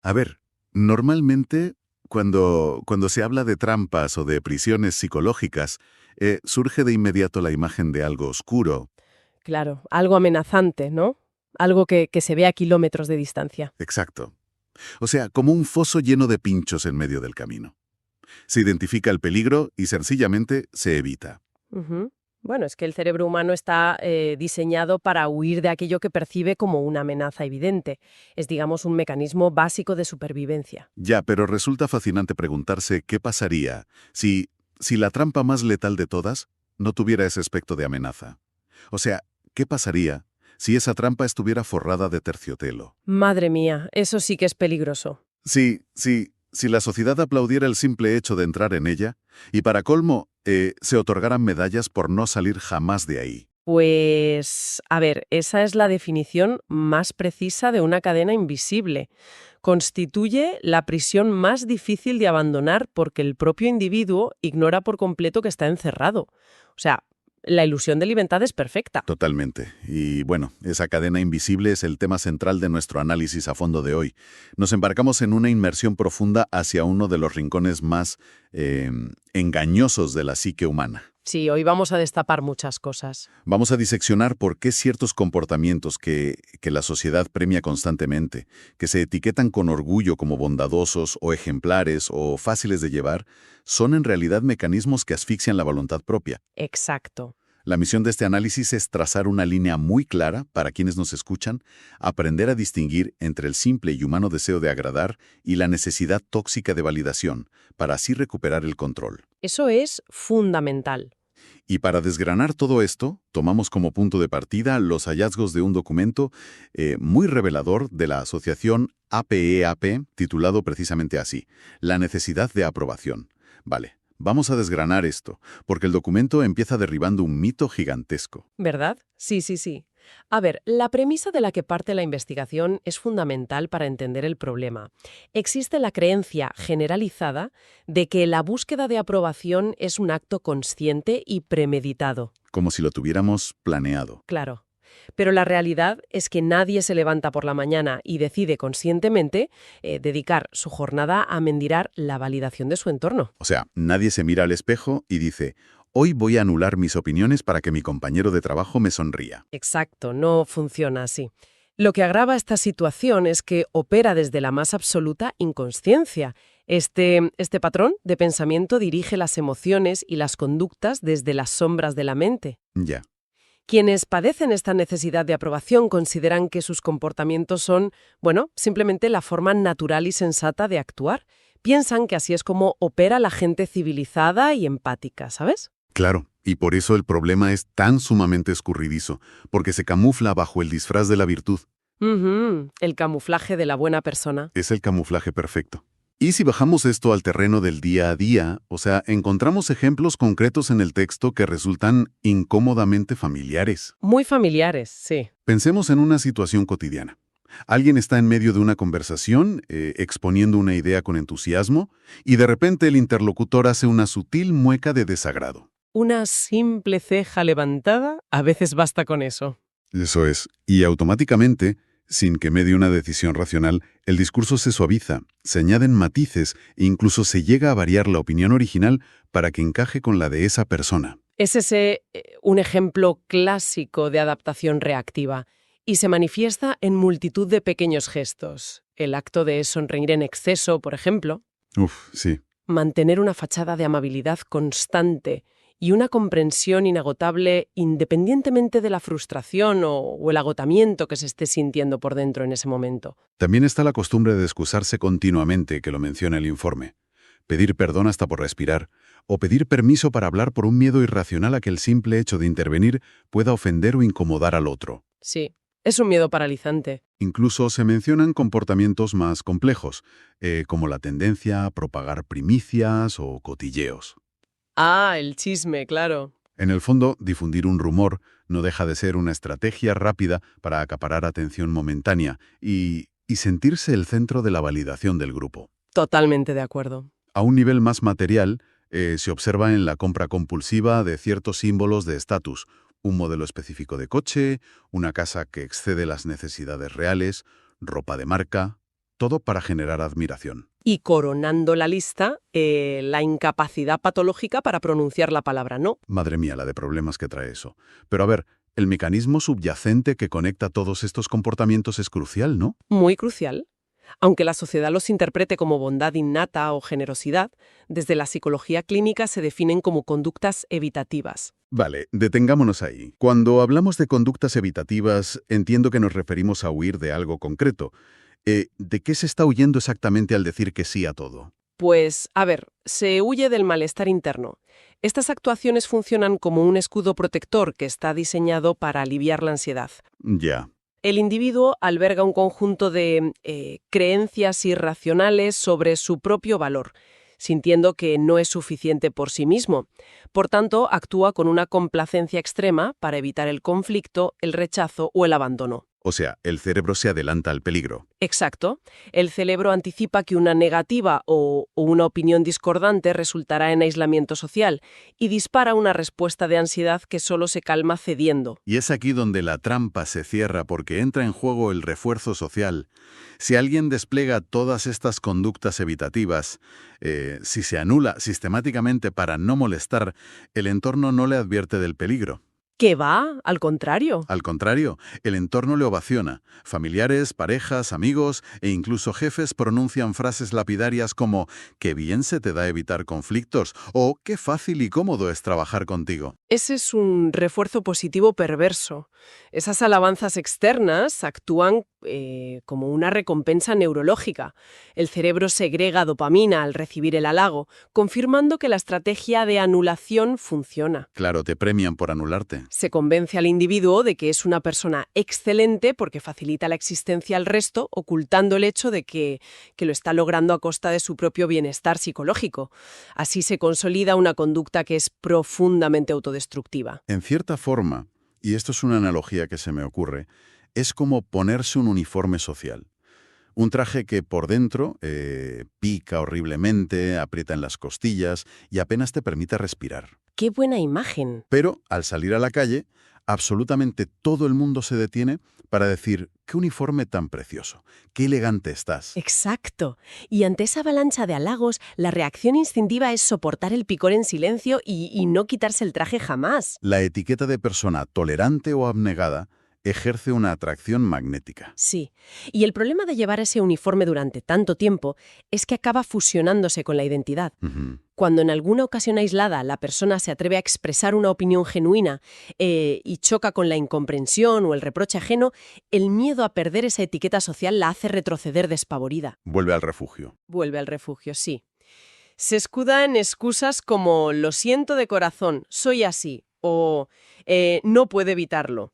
A ver, normalmente cuando se habla de trampas o de prisiones psicológicas, surge de inmediato la imagen de algo oscuro. Claro, algo amenazante, ¿no? Algo que se ve a kilómetros de distancia. Exacto. O sea, como un foso lleno de pinchos en medio del camino. Se identifica el peligro y sencillamente se evita. Ujú. Bueno, es que el cerebro humano está diseñado para huir de aquello que percibe como una amenaza evidente. Es, digamos, un mecanismo básico de supervivencia. Ya, pero resulta fascinante preguntarse qué pasaría si la trampa más letal de todas no tuviera ese aspecto de amenaza. O sea, ¿qué pasaría si esa trampa estuviera forrada de terciopelo? Madre mía, eso sí que es peligroso. Si la sociedad aplaudiera el simple hecho de entrar en ella, y para colmo, se otorgaran medallas por no salir jamás de ahí. Pues, a ver, esa es la definición más precisa de una cadena invisible. Constituye la prisión más difícil de abandonar porque el propio individuo ignora por completo que está encerrado. O sea, la ilusión de libertad es perfecta. Totalmente. Y bueno, esa cadena invisible es el tema central de nuestro análisis a fondo de hoy. Nos embarcamos en una inmersión profunda hacia uno de los rincones más engañosos de la psique humana. Sí, hoy vamos a destapar muchas cosas. Vamos a diseccionar por qué ciertos comportamientos que la sociedad premia constantemente, que se etiquetan con orgullo como bondadosos o ejemplares o fáciles de llevar, son en realidad mecanismos que asfixian la voluntad propia. Exacto. La misión de este análisis es trazar una línea muy clara para quienes nos escuchan, aprender a distinguir entre el simple y humano deseo de agradar y la necesidad tóxica de validación, para así recuperar el control. Eso es fundamental. Y para desgranar todo esto, tomamos como punto de partida los hallazgos de un documento muy revelador de la asociación APEAP, titulado precisamente así, La necesidad de aprobación. Vale, vamos a desgranar esto, porque el documento empieza derribando un mito gigantesco. ¿Verdad? Sí, sí, sí. A ver, la premisa de la que parte la investigación es fundamental para entender el problema. Existe la creencia generalizada de que la búsqueda de aprobación es un acto consciente y premeditado. Como si lo tuviéramos planeado. Claro. Pero la realidad es que nadie se levanta por la mañana y decide conscientemente dedicar su jornada a mendigar la validación de su entorno. O sea, nadie se mira al espejo y dice, hoy voy a anular mis opiniones para que mi compañero de trabajo me sonría. Exacto, no funciona así. Lo que agrava esta situación es que opera desde la más absoluta inconsciencia. Este patrón de pensamiento dirige las emociones y las conductas desde las sombras de la mente. Ya. Quienes padecen esta necesidad de aprobación consideran que sus comportamientos son, bueno, simplemente la forma natural y sensata de actuar. Piensan que así es como opera la gente civilizada y empática, ¿sabes? Claro, y por eso el problema es tan sumamente escurridizo, porque se camufla bajo el disfraz de la virtud. El camuflaje de la buena persona. Es el camuflaje perfecto. Y si bajamos esto al terreno del día a día, o sea, encontramos ejemplos concretos en el texto que resultan incómodamente familiares. Muy familiares, sí. Pensemos en una situación cotidiana. Alguien está en medio de una conversación, exponiendo una idea con entusiasmo, y de repente el interlocutor hace una sutil mueca de desagrado. Una simple ceja levantada, a veces basta con eso. Eso es. Y automáticamente, sin que medie una decisión racional, el discurso se suaviza, se añaden matices e incluso se llega a variar la opinión original para que encaje con la de esa persona. Es un ejemplo clásico de adaptación reactiva y se manifiesta en multitud de pequeños gestos. El acto de sonreír en exceso, por ejemplo. Sí. Mantener una fachada de amabilidad constante y una comprensión inagotable independientemente de la frustración o el agotamiento que se esté sintiendo por dentro en ese momento. También está la costumbre de excusarse continuamente, que lo menciona el informe. Pedir perdón hasta por respirar, o pedir permiso para hablar por un miedo irracional a que el simple hecho de intervenir pueda ofender o incomodar al otro. Sí, es un miedo paralizante. Incluso se mencionan comportamientos más complejos, como la tendencia a propagar primicias o cotilleos. Ah, el chisme, claro. En el fondo, difundir un rumor no deja de ser una estrategia rápida para acaparar atención momentánea y sentirse el centro de la validación del grupo. Totalmente de acuerdo. A un nivel más material, se observa en la compra compulsiva de ciertos símbolos de estatus, un modelo específico de coche, una casa que excede las necesidades reales, ropa de marca. todo para generar admiración. Y coronando la lista, la incapacidad patológica para pronunciar la palabra no. Madre mía, la de problemas que trae eso. Pero a ver, el mecanismo subyacente que conecta todos estos comportamientos es crucial, ¿no? Muy crucial. Aunque la sociedad los interprete como bondad innata o generosidad, desde la psicología clínica se definen como conductas evitativas. Vale, detengámonos ahí. Cuando hablamos de conductas evitativas, entiendo que nos referimos a huir de algo concreto. ¿De qué se está huyendo exactamente al decir que sí a todo? Pues, a ver, se huye del malestar interno. Estas actuaciones funcionan como un escudo protector que está diseñado para aliviar la ansiedad. Ya. El individuo alberga un conjunto de creencias irracionales sobre su propio valor, sintiendo que no es suficiente por sí mismo. Por tanto, actúa con una complacencia extrema para evitar el conflicto, el rechazo o el abandono. O sea, el cerebro se adelanta al peligro. Exacto. El cerebro anticipa que una negativa o una opinión discordante resultará en aislamiento social y dispara una respuesta de ansiedad que solo se calma cediendo. Y es aquí donde la trampa se cierra porque entra en juego el refuerzo social. Si alguien despliega todas estas conductas evitativas, si se anula sistemáticamente para no molestar, el entorno no le advierte del peligro. ¿Qué va? Al contrario. Al contrario, el entorno le ovaciona. Familiares, parejas, amigos e incluso jefes pronuncian frases lapidarias como «qué bien se te da evitar conflictos» o «qué fácil y cómodo es trabajar contigo». Ese es un refuerzo positivo perverso. Esas alabanzas externas actúan como una recompensa neurológica. El cerebro segrega dopamina al recibir el halago, confirmando que la estrategia de anulación funciona. Claro, te premian por anularte. Se convence al individuo de que es una persona excelente porque facilita la existencia al resto, ocultando el hecho de que lo está logrando a costa de su propio bienestar psicológico. Así se consolida una conducta que es profundamente autodestructiva. En cierta forma, y esto es una analogía que se me ocurre, es como ponerse un uniforme social. Un traje que por dentro pica horriblemente, aprieta en las costillas y apenas te permite respirar. ¡Qué buena imagen! Pero al salir a la calle, absolutamente todo el mundo se detiene para decir «qué uniforme tan precioso, qué elegante estás». Exacto. Y ante esa avalancha de halagos, la reacción instintiva es soportar el picor en silencio y no quitarse el traje jamás. La etiqueta de persona tolerante o abnegada ejerce una atracción magnética. Sí. Y el problema de llevar ese uniforme durante tanto tiempo es que acaba fusionándose con la identidad. Cuando en alguna ocasión aislada la persona se atreve a expresar una opinión genuina y choca con la incomprensión o el reproche ajeno, el miedo a perder esa etiqueta social la hace retroceder despavorida. Vuelve al refugio. Vuelve al refugio, sí. Se escuda en excusas como «lo siento de corazón, soy así» o «no puedo evitarlo».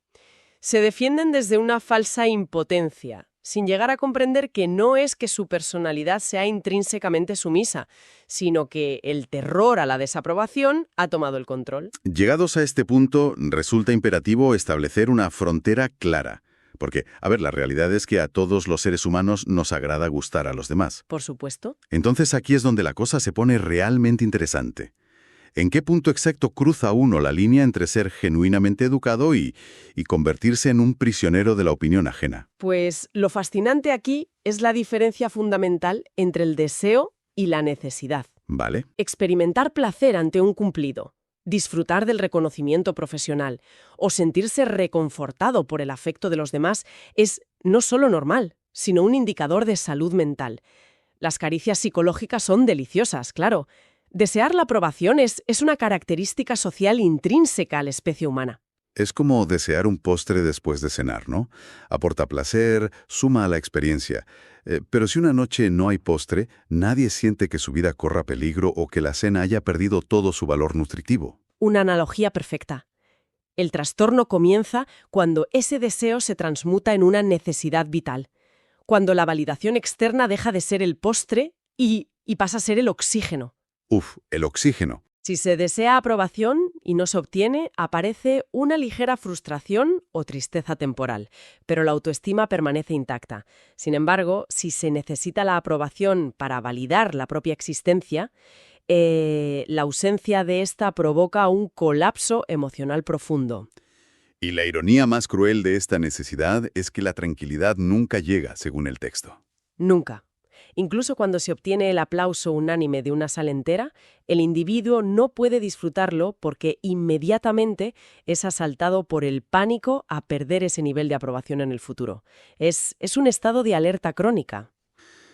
Se defienden desde una falsa impotencia, sin llegar a comprender que no es que su personalidad sea intrínsecamente sumisa, sino que el terror a la desaprobación ha tomado el control. Llegados a este punto, resulta imperativo establecer una frontera clara. Porque, a ver, la realidad es que a todos los seres humanos nos agrada gustar a los demás. Por supuesto. Entonces aquí es donde la cosa se pone realmente interesante. ¿En qué punto exacto cruza uno la línea entre ser genuinamente educado y convertirse en un prisionero de la opinión ajena? Pues lo fascinante aquí es la diferencia fundamental entre el deseo y la necesidad. Vale. Experimentar placer ante un cumplido, disfrutar del reconocimiento profesional o sentirse reconfortado por el afecto de los demás es no solo normal, sino un indicador de salud mental. Las caricias psicológicas son deliciosas, claro. Desear la aprobación es una característica social intrínseca a la especie humana. Es como desear un postre después de cenar, ¿no? Aporta placer, suma a la experiencia. Pero si una noche no hay postre, nadie siente que su vida corra peligro o que la cena haya perdido todo su valor nutritivo. Una analogía perfecta. El trastorno comienza cuando ese deseo se transmuta en una necesidad vital, cuando la validación externa deja de ser el postre y pasa a ser el oxígeno. El oxígeno. Si se desea aprobación y no se obtiene, aparece una ligera frustración o tristeza temporal, pero la autoestima permanece intacta. Sin embargo, si se necesita la aprobación para validar la propia existencia, la ausencia de esta provoca un colapso emocional profundo. Y la ironía más cruel de esta necesidad es que la tranquilidad nunca llega, según el texto. Nunca. Incluso cuando se obtiene el aplauso unánime de una sala entera, el individuo no puede disfrutarlo porque inmediatamente es asaltado por el pánico a perder ese nivel de aprobación en el futuro. Es un estado de alerta crónica.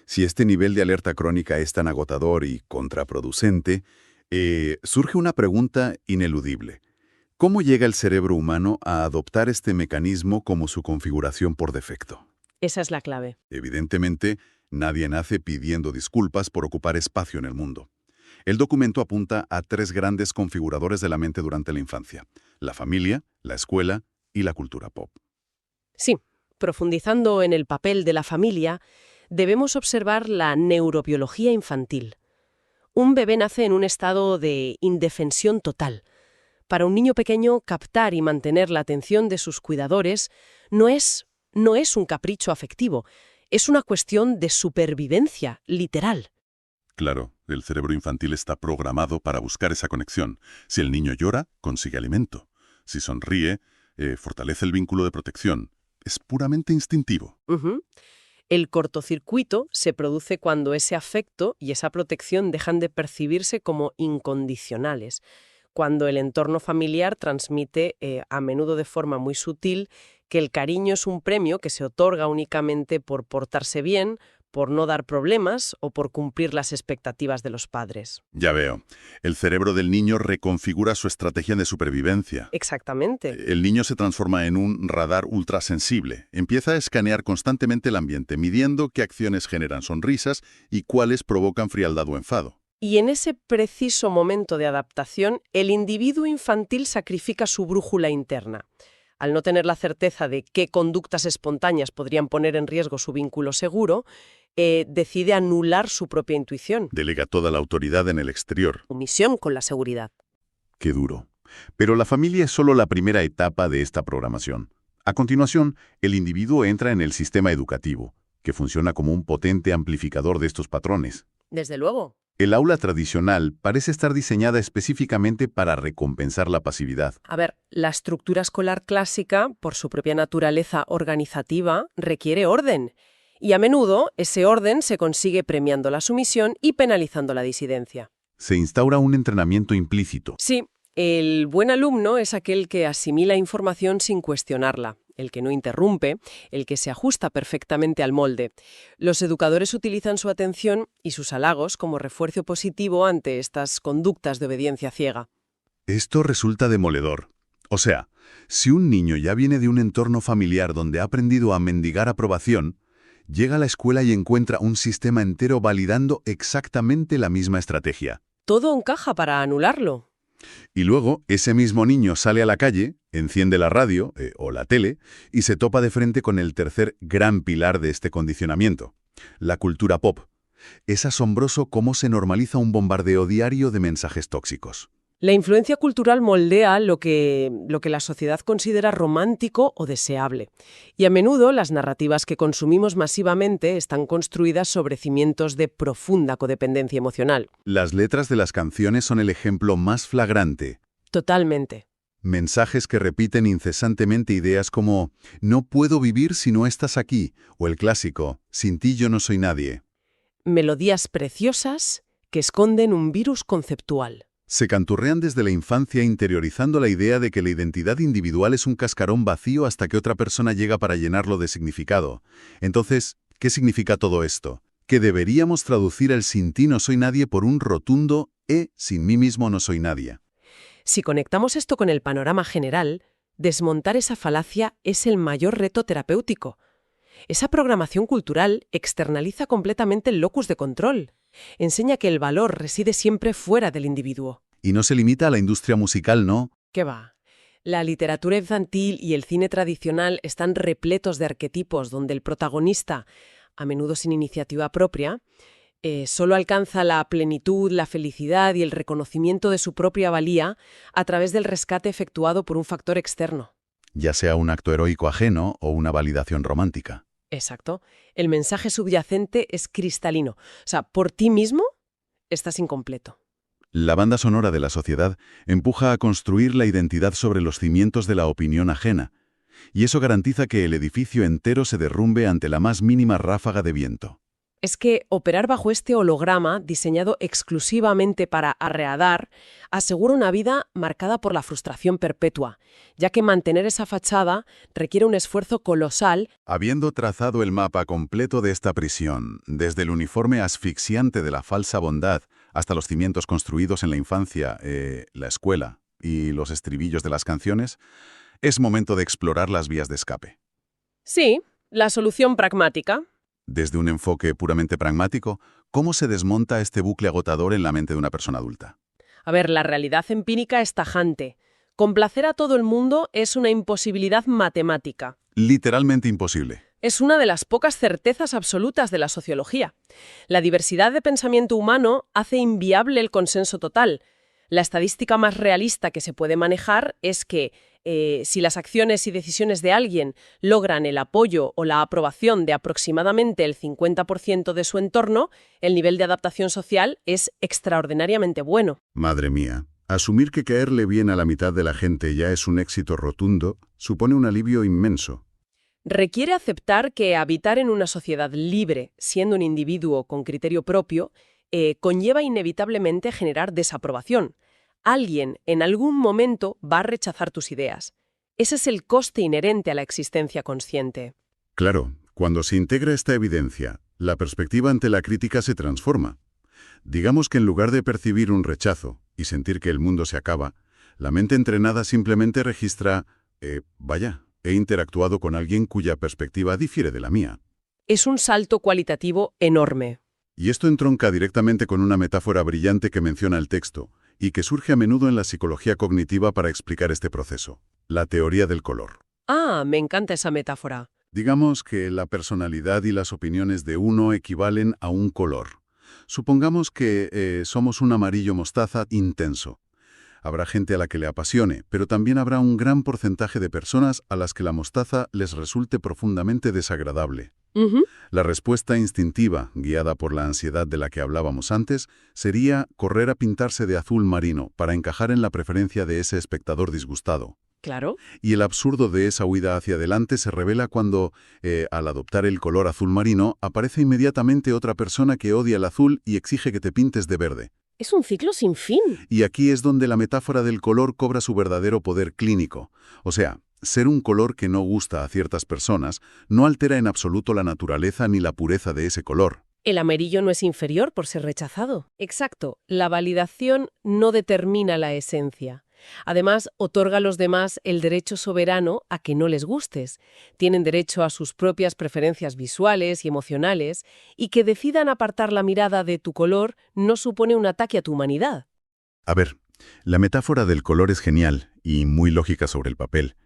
Si este nivel de alerta crónica es tan agotador y contraproducente, surge una pregunta ineludible. ¿Cómo llega el cerebro humano a adoptar este mecanismo como su configuración por defecto? Esa es la clave. Evidentemente, nadie nace pidiendo disculpas por ocupar espacio en el mundo. El documento apunta a 3 grandes configuradores de la mente durante la infancia: la familia, la escuela y la cultura pop. Sí, profundizando en el papel de la familia, debemos observar la neurobiología infantil. Un bebé nace en un estado de indefensión total. Para un niño pequeño, captar y mantener la atención de sus cuidadores no es un capricho afectivo, es una cuestión de supervivencia, literal. Claro, el cerebro infantil está programado para buscar esa conexión. Si el niño llora, consigue alimento. Si sonríe, fortalece el vínculo de protección. Es puramente instintivo. Ujú. El cortocircuito se produce cuando ese afecto y esa protección dejan de percibirse como incondicionales, cuando el entorno familiar transmite, a menudo de forma muy sutil, que el cariño es un premio que se otorga únicamente por portarse bien, por no dar problemas o por cumplir las expectativas de los padres. Ya veo. El cerebro del niño reconfigura su estrategia de supervivencia. Exactamente. El niño se transforma en un radar ultrasensible. Empieza a escanear constantemente el ambiente, midiendo qué acciones generan sonrisas y cuáles provocan frialdad o enfado. Y en ese preciso momento de adaptación, el individuo infantil sacrifica su brújula interna. Al no tener la certeza de qué conductas espontáneas podrían poner en riesgo su vínculo seguro, decide anular su propia intuición. Delega toda la autoridad en el exterior. Omisión con la seguridad. Qué duro. Pero la familia es solo la primera etapa de esta programación. A continuación, el individuo entra en el sistema educativo, que funciona como un potente amplificador de estos patrones. Desde luego. El aula tradicional parece estar diseñada específicamente para recompensar la pasividad. A ver, la estructura escolar clásica, por su propia naturaleza organizativa, requiere orden. Y a menudo ese orden se consigue premiando la sumisión y penalizando la disidencia. Se instaura un entrenamiento implícito. Sí, el buen alumno es aquel que asimila información sin cuestionarla, el que no interrumpe, el que se ajusta perfectamente al molde. Los educadores utilizan su atención y sus halagos como refuerzo positivo ante estas conductas de obediencia ciega. Esto resulta demoledor. O sea, si un niño ya viene de un entorno familiar donde ha aprendido a mendigar aprobación, llega a la escuela y encuentra un sistema entero validando exactamente la misma estrategia. Todo encaja para anularlo. Y luego, ese mismo niño sale a la calle, enciende la radio o la tele y se topa de frente con el tercer gran pilar de este condicionamiento, la cultura pop. Es asombroso cómo se normaliza un bombardeo diario de mensajes tóxicos. La influencia cultural moldea lo que la sociedad considera romántico o deseable. Y a menudo las narrativas que consumimos masivamente están construidas sobre cimientos de profunda codependencia emocional. Las letras de las canciones son el ejemplo más flagrante. Totalmente. Mensajes que repiten incesantemente ideas como «no puedo vivir si no estás aquí» o el clásico «sin ti yo no soy nadie». Melodías preciosas que esconden un virus conceptual. Se canturrean desde la infancia interiorizando la idea de que la identidad individual es un cascarón vacío hasta que otra persona llega para llenarlo de significado. Entonces, ¿qué significa todo esto? Que deberíamos traducir el «sin ti no soy nadie» por un rotundo «sin mí mismo no soy nadie». Si conectamos esto con el panorama general, desmontar esa falacia es el mayor reto terapéutico. Esa programación cultural externaliza completamente el locus de control. Enseña que el valor reside siempre fuera del individuo. Y no se limita a la industria musical, ¿no? ¿Qué va? La literatura infantil y el cine tradicional están repletos de arquetipos donde el protagonista, a menudo sin iniciativa propia, solo alcanza la plenitud, la felicidad y el reconocimiento de su propia valía a través del rescate efectuado por un factor externo. Ya sea un acto heroico ajeno o una validación romántica. Exacto. El mensaje subyacente es cristalino. O sea, por ti mismo estás incompleto. La banda sonora de la sociedad empuja a construir la identidad sobre los cimientos de la opinión ajena, y eso garantiza que el edificio entero se derrumbe ante la más mínima ráfaga de viento. Es que operar bajo este holograma, diseñado exclusivamente para arreadar, asegura una vida marcada por la frustración perpetua, ya que mantener esa fachada requiere un esfuerzo colosal. Habiendo trazado el mapa completo de esta prisión, desde el uniforme asfixiante de la falsa bondad hasta los cimientos construidos en la infancia, la escuela y los estribillos de las canciones, es momento de explorar las vías de escape. Sí, la solución pragmática. Desde un enfoque puramente pragmático, ¿cómo se desmonta este bucle agotador en la mente de una persona adulta? A ver, la realidad empírica es tajante. Complacer a todo el mundo es una imposibilidad matemática. Literalmente imposible. Es una de las pocas certezas absolutas de la sociología. La diversidad de pensamiento humano hace inviable el consenso total. La estadística más realista que se puede manejar es que si las acciones y decisiones de alguien logran el apoyo o la aprobación de aproximadamente el 50% de su entorno, el nivel de adaptación social es extraordinariamente bueno. Madre mía, asumir que caerle bien a la mitad de la gente ya es un éxito rotundo supone un alivio inmenso. Requiere aceptar que habitar en una sociedad libre, siendo un individuo con criterio propio, conlleva inevitablemente generar desaprobación. Alguien en algún momento va a rechazar tus ideas. Ese es el coste inherente a la existencia consciente. Claro, cuando se integra esta evidencia, la perspectiva ante la crítica se transforma. Digamos que en lugar de percibir un rechazo y sentir que el mundo se acaba, la mente entrenada simplemente registra, he interactuado con alguien cuya perspectiva difiere de la mía. Es un salto cualitativo enorme. Y esto entronca directamente con una metáfora brillante que menciona el texto, y que surge a menudo en la psicología cognitiva para explicar este proceso, la teoría del color. Ah, me encanta esa metáfora. Digamos que la personalidad y las opiniones de uno equivalen a un color. Supongamos que somos un amarillo mostaza intenso. Habrá gente a la que le apasione, pero también habrá un gran porcentaje de personas a las que la mostaza les resulte profundamente desagradable. La respuesta instintiva, guiada por la ansiedad de la que hablábamos antes, sería correr a pintarse de azul marino para encajar en la preferencia de ese espectador disgustado. Claro. Y el absurdo de esa huida hacia adelante se revela cuando, al adoptar el color azul marino, aparece inmediatamente otra persona que odia el azul y exige que te pintes de verde. Es un ciclo sin fin. Y aquí es donde la metáfora del color cobra su verdadero poder clínico. O sea, ser un color que no gusta a ciertas personas no altera en absoluto la naturaleza ni la pureza de ese color. El amarillo no es inferior por ser rechazado. Exacto, la validación no determina la esencia. Además, otorga a los demás el derecho soberano a que no les gustes. Tienen derecho a sus propias preferencias visuales y emocionales, y que decidan apartar la mirada de tu color no supone un ataque a tu humanidad. A ver, la metáfora del color es genial y muy lógica sobre el papel.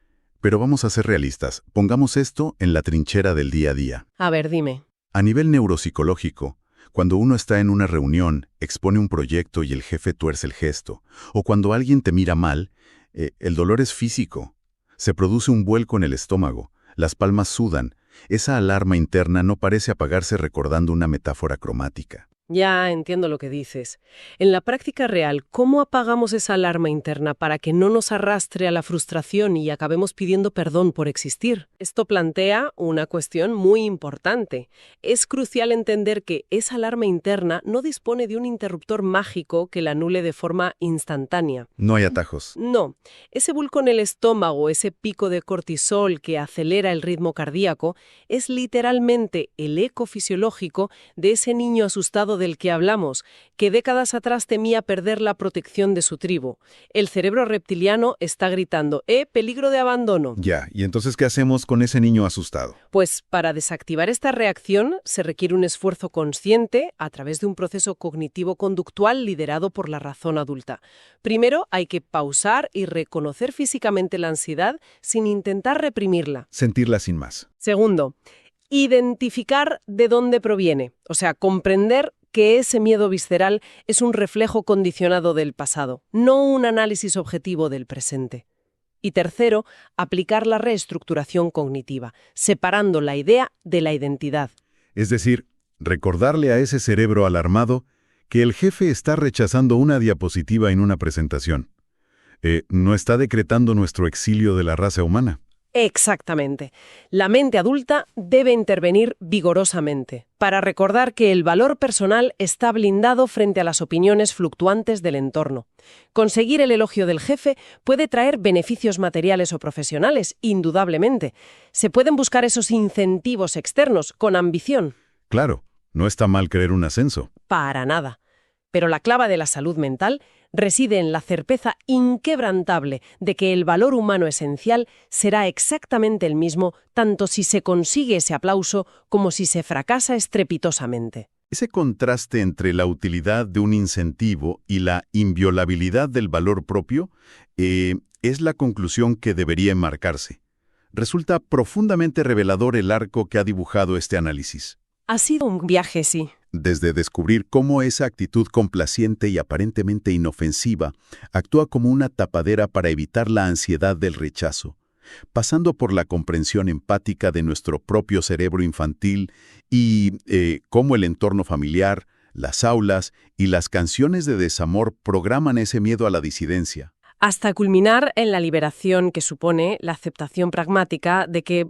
Pero vamos a ser realistas. Pongamos esto en la trinchera del día a día. A ver, dime. A nivel neuropsicológico, cuando uno está en una reunión, expone un proyecto y el jefe tuerce el gesto, o cuando alguien te mira mal, el dolor es físico. Se produce un vuelco en el estómago, las palmas sudan. Esa alarma interna no parece apagarse recordando una metáfora cromática. Ya entiendo lo que dices. En la práctica real, ¿cómo apagamos esa alarma interna para que no nos arrastre a la frustración y acabemos pidiendo perdón por existir? Esto plantea una cuestión muy importante. Es crucial entender que esa alarma interna no dispone de un interruptor mágico que la anule de forma instantánea. No hay atajos. No. Ese vuelco en el estómago, ese pico de cortisol que acelera el ritmo cardíaco, es literalmente el eco fisiológico de ese niño asustado del que hablamos, que décadas atrás temía perder la protección de su tribu. El cerebro reptiliano está gritando, peligro de abandono. Ya, ¿y entonces qué hacemos con ese niño asustado? Pues para desactivar esta reacción se requiere un esfuerzo consciente a través de un proceso cognitivo-conductual liderado por la razón adulta. Primero hay que pausar y reconocer físicamente la ansiedad sin intentar reprimirla. Sentirla sin más. Segundo, identificar de dónde proviene, o sea, comprender que ese miedo visceral es un reflejo condicionado del pasado, no un análisis objetivo del presente. Y tercero, aplicar la reestructuración cognitiva, separando la idea de la identidad. Es decir, recordarle a ese cerebro alarmado que el jefe está rechazando una diapositiva en una presentación. No está decretando nuestro exilio de la raza humana. Exactamente. La mente adulta debe intervenir vigorosamente para recordar que el valor personal está blindado frente a las opiniones fluctuantes del entorno. Conseguir el elogio del jefe puede traer beneficios materiales o profesionales, indudablemente. Se pueden buscar esos incentivos externos con ambición. Claro, no está mal querer un ascenso. Para nada. Pero la clave de la salud mental reside en la certeza inquebrantable de que el valor humano esencial será exactamente el mismo tanto si se consigue ese aplauso como si se fracasa estrepitosamente. Ese contraste entre la utilidad de un incentivo y la inviolabilidad del valor propio es la conclusión que debería enmarcarse. Resulta profundamente revelador el arco que ha dibujado este análisis. Ha sido un viaje, sí. Desde descubrir cómo esa actitud complaciente y aparentemente inofensiva actúa como una tapadera para evitar la ansiedad del rechazo, pasando por la comprensión empática de nuestro propio cerebro infantil y cómo el entorno familiar, las aulas y las canciones de desamor programan ese miedo a la disidencia. Hasta culminar en la liberación que supone la aceptación pragmática de que,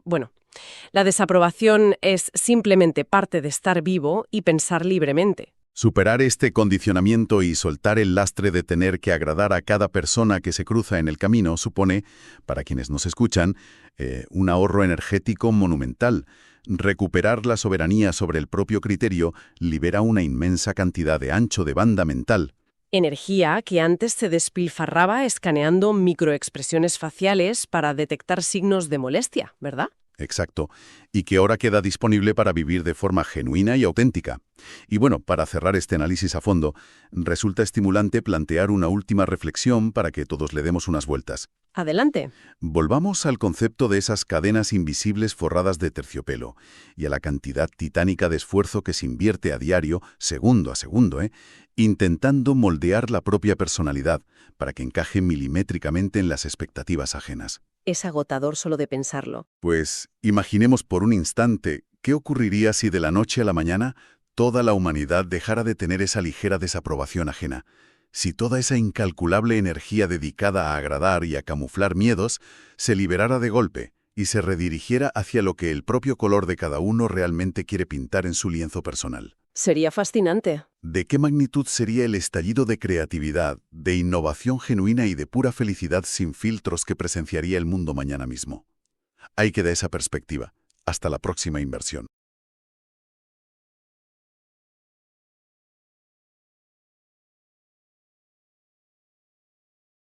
la desaprobación es simplemente parte de estar vivo y pensar libremente. Superar este condicionamiento y soltar el lastre de tener que agradar a cada persona que se cruza en el camino supone, para quienes nos escuchan, un ahorro energético monumental. Recuperar la soberanía sobre el propio criterio libera una inmensa cantidad de ancho de banda mental. Energía que antes se despilfarraba escaneando microexpresiones faciales para detectar signos de molestia, ¿verdad? Exacto, y que ahora queda disponible para vivir de forma genuina y auténtica. Y bueno, para cerrar este análisis a fondo, resulta estimulante plantear una última reflexión para que todos le demos unas vueltas. Adelante. Volvamos al concepto de esas cadenas invisibles forradas de terciopelo y a la cantidad titánica de esfuerzo que se invierte a diario, segundo a segundo, intentando moldear la propia personalidad para que encaje milimétricamente en las expectativas ajenas. Es agotador solo de pensarlo. Pues imaginemos por un instante qué ocurriría si de la noche a la mañana toda la humanidad dejara de tener esa ligera desaprobación ajena. Si toda esa incalculable energía dedicada a agradar y a camuflar miedos se liberara de golpe y se redirigiera hacia lo que el propio color de cada uno realmente quiere pintar en su lienzo personal. Sería fascinante. ¿De qué magnitud sería el estallido de creatividad, de innovación genuina y de pura felicidad sin filtros que presenciaría el mundo mañana mismo? Ahí queda esa perspectiva. Hasta la próxima inversión.